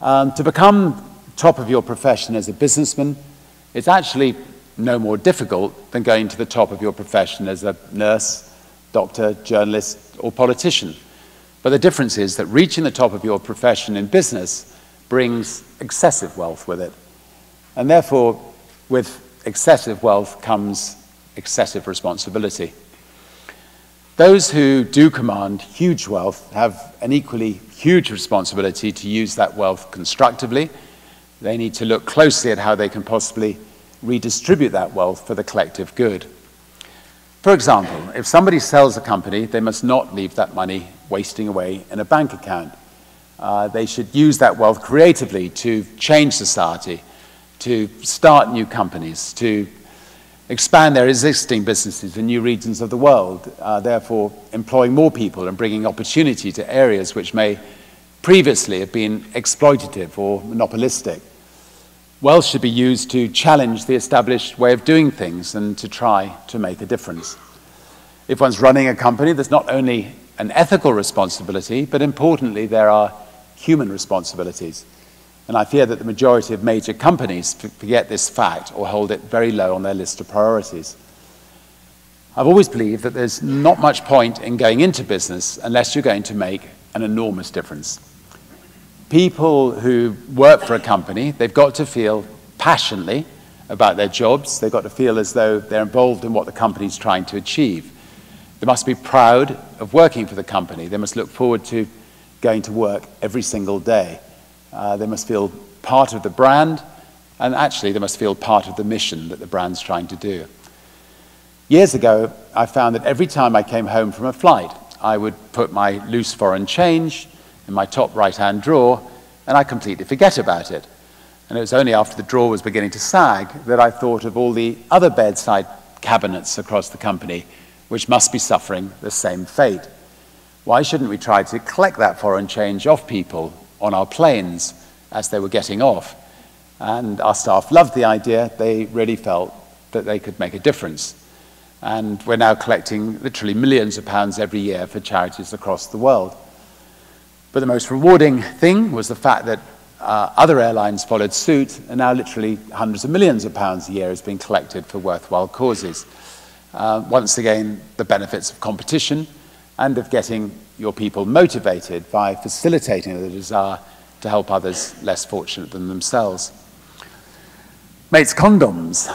To become top of your profession as a businessman, it's actually no more difficult than going to the top of your profession as a nurse, doctor, journalist, or politician. But the difference is that reaching the top of your profession in business brings excessive wealth with it. And therefore, with excessive wealth comes excessive responsibility. Those who do command huge wealth have an equally huge responsibility to use that wealth constructively. They need to look closely at how they can possibly redistribute that wealth for the collective good. For example, if somebody sells a company, they must not leave that money wasting away in a bank account. They should use that wealth creatively to change society, to start new companies, to expand their existing businesses in new regions of the world, therefore employing more people and bringing opportunity to areas which may previously have been exploitative or monopolistic. Wealth should be used to challenge the established way of doing things and to try to make a difference. If one's running a company, there's not only an ethical responsibility, but importantly, there are human responsibilities. And I fear that the majority of major companies forget this fact or hold it very low on their list of priorities. I've always believed that there's not much point in going into business unless you're going to make an enormous difference. People who work for a company, they've got to feel passionately about their jobs. They've got to feel as though they're involved in what the company's trying to achieve. They must be proud of working for the company. They must look forward to going to work every single day. They must feel part of the brand, and actually they must feel part of the mission that the brand's trying to do. Years ago, I found that every time I came home from a flight, I would put my loose foreign change in my top right-hand drawer, and I completely forget about it. And it was only after the drawer was beginning to sag that I thought of all the other bedside cabinets across the company which must be suffering the same fate. Why shouldn't we try to collect that foreign change off people on our planes as they were getting off? And our staff loved the idea. They really felt that they could make a difference. And we're now collecting literally millions of pounds every year for charities across the world. But the most rewarding thing was the fact that other airlines followed suit, and now literally hundreds of millions of pounds a year is being collected for worthwhile causes. Once again, the benefits of competition and of getting your people motivated by facilitating the desire to help others less fortunate than themselves. Mates Condoms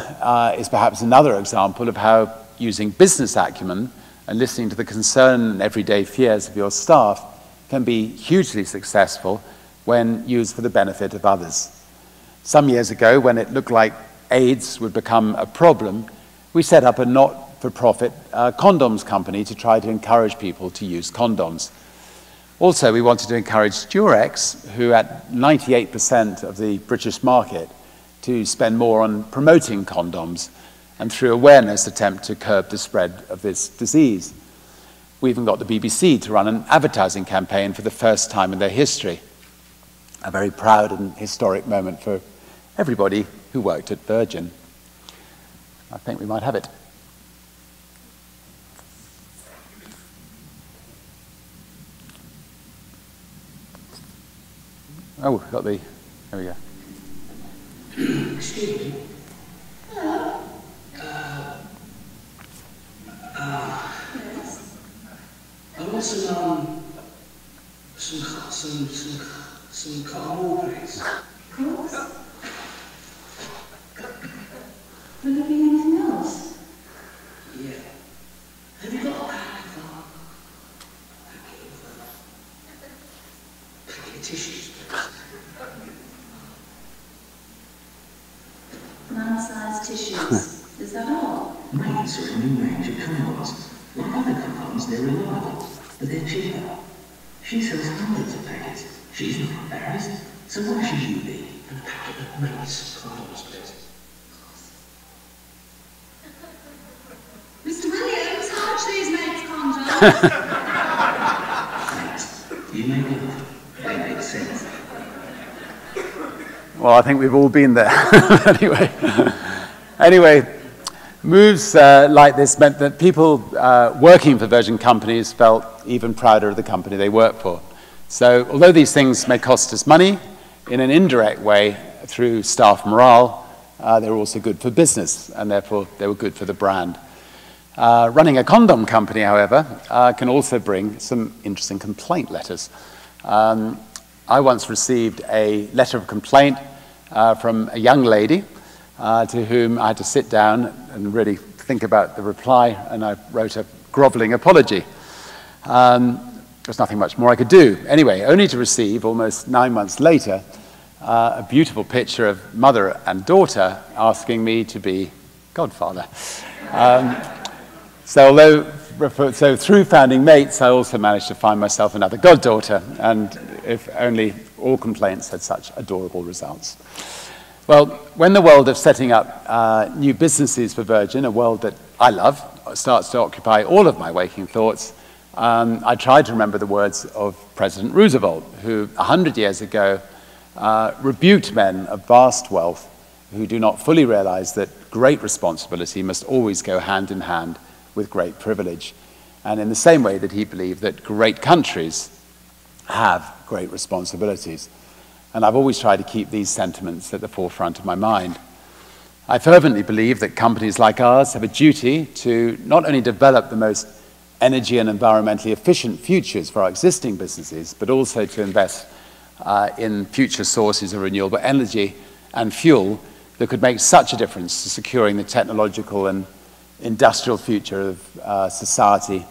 is perhaps another example of how using business acumen and listening to the concern and everyday fears of your staff can be hugely successful when used for the benefit of others. Some years ago, when it looked like AIDS would become a problem, we set up a not-for-profit condoms company to try to encourage people to use condoms. Also, we wanted to encourage Durex, who at 98% of the British market, to spend more on promoting condoms and through awareness attempt to curb the spread of this disease. We even got the BBC to run an advertising campaign for the first time in their history. A very proud and historic moment for everybody who worked at Virgin. I think we might have it. Oh, we've got the, there we go. Excuse me. Hello. Yes. I want some caramel, please. Of course. Will there be anything else? Yeah. Have you got a packet of tissues, please? Man-sized tissues. Is that all? Mates are a new range of condoms. Like other condoms, they're reliable, but they're cheaper. She sells hundreds of packets. She's not embarrassed, so why should you be? And a packet of Mates condoms, please. Mr. Williams, how much these Mates condoms? Thanks. You make it. They make sense. Well, I think we've all been there. Anyway, moves like this meant that people working for Virgin companies felt even prouder of the company they work for. So although these things may cost us money, in an indirect way, through staff morale, they were also good for business, and therefore they were good for the brand. Running a condom company, however, can also bring some interesting complaint letters. I once received a letter of complaint from a young lady to whom I had to sit down and really think about the reply, and I wrote a groveling apology. There's nothing much more I could do. Anyway, only to receive, almost 9 months later, a beautiful picture of mother and daughter asking me to be godfather. So through founding Mates, I also managed to find myself another goddaughter, and if only all complaints had such adorable results. Well, when the world of setting up new businesses for Virgin, a world that I love, starts to occupy all of my waking thoughts, I tried to remember the words of President Roosevelt, who 100 years ago rebuked men of vast wealth who do not fully realize that great responsibility must always go hand in hand with great privilege. And in the same way that he believed that great countries have great responsibilities. And I've always tried to keep these sentiments at the forefront of my mind. I fervently believe that companies like ours have a duty to not only develop the most energy and environmentally efficient futures for our existing businesses, but also to invest in future sources of renewable energy and fuel that could make such a difference to securing the technological and industrial future of society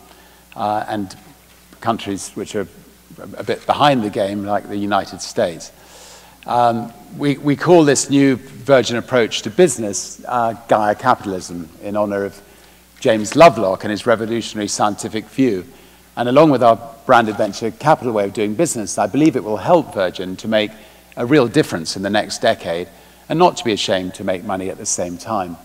and countries which are a bit behind the game, like the United States. We call this new Virgin approach to business Gaia capitalism, in honor of James Lovelock and his revolutionary scientific view. And along with our branded venture capital way of doing business, I believe it will help Virgin to make a real difference in the next decade, and not to be ashamed to make money at the same time.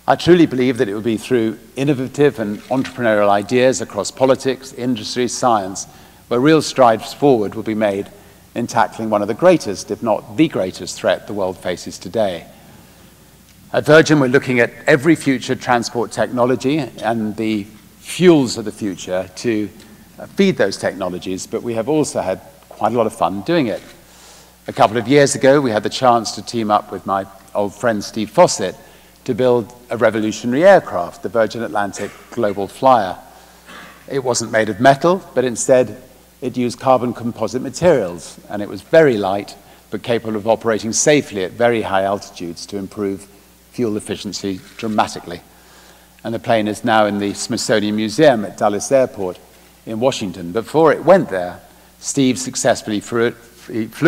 I truly believe that it will be through innovative and entrepreneurial ideas across politics, industry, science, where real strides forward will be made in tackling one of the greatest, if not the greatest, threat the world faces today. At Virgin, we're looking at every future transport technology and the fuels of the future to feed those technologies, but we have also had quite a lot of fun doing it. A couple of years ago, we had the chance to team up with my old friend Steve Fawcett to build a revolutionary aircraft, the Virgin Atlantic Global Flyer. It wasn't made of metal, but instead it used carbon composite materials, and it was very light, but capable of operating safely at very high altitudes to improve fuel efficiency dramatically. And the plane is now in the Smithsonian Museum at Dulles Airport in Washington. Before it went there, Steve successfully flew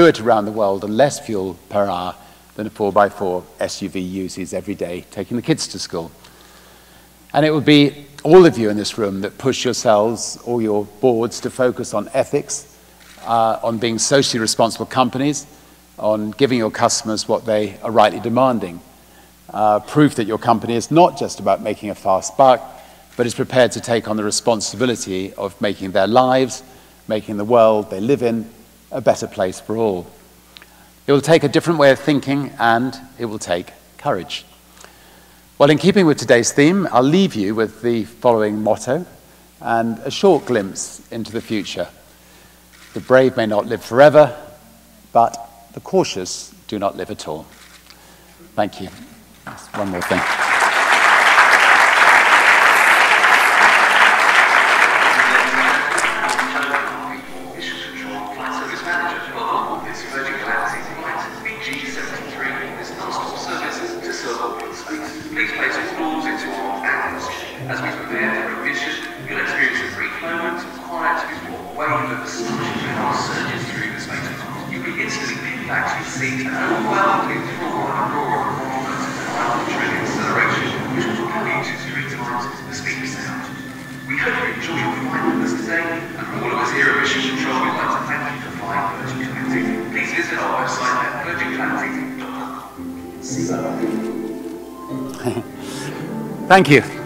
it around the world on less fuel per hour than a 4x4 SUV uses every day, taking the kids to school. And it would be all of you in this room that push yourselves or your boards to focus on ethics, on being socially responsible companies, on giving your customers what they are rightly demanding. Proof that your company is not just about making a fast buck, but is prepared to take on the responsibility of making their lives, making the world they live in, a better place for all. It will take a different way of thinking, and it will take courage. Well, in keeping with today's theme, I'll leave you with the following motto and a short glimpse into the future. The brave may not live forever, but the cautious do not live at all. Thank you. Just one more thing. Please place all doors into our hands. As we prepare for a mission, you'll experience a brief moment of quiet before a wave of astonishing power surges through the spacecraft. You'll be instantly pinned back to your seat and overwhelmed with thrill and roar of movement and arbitrary acceleration, which will propel you to 3 times the speed of sound. We hope you enjoy your flight with us today, and from all of us here at Mission Control, we'd like to thank you for flying Virgin Galactic. Please visit our website at virgingalactic.com. Thank you.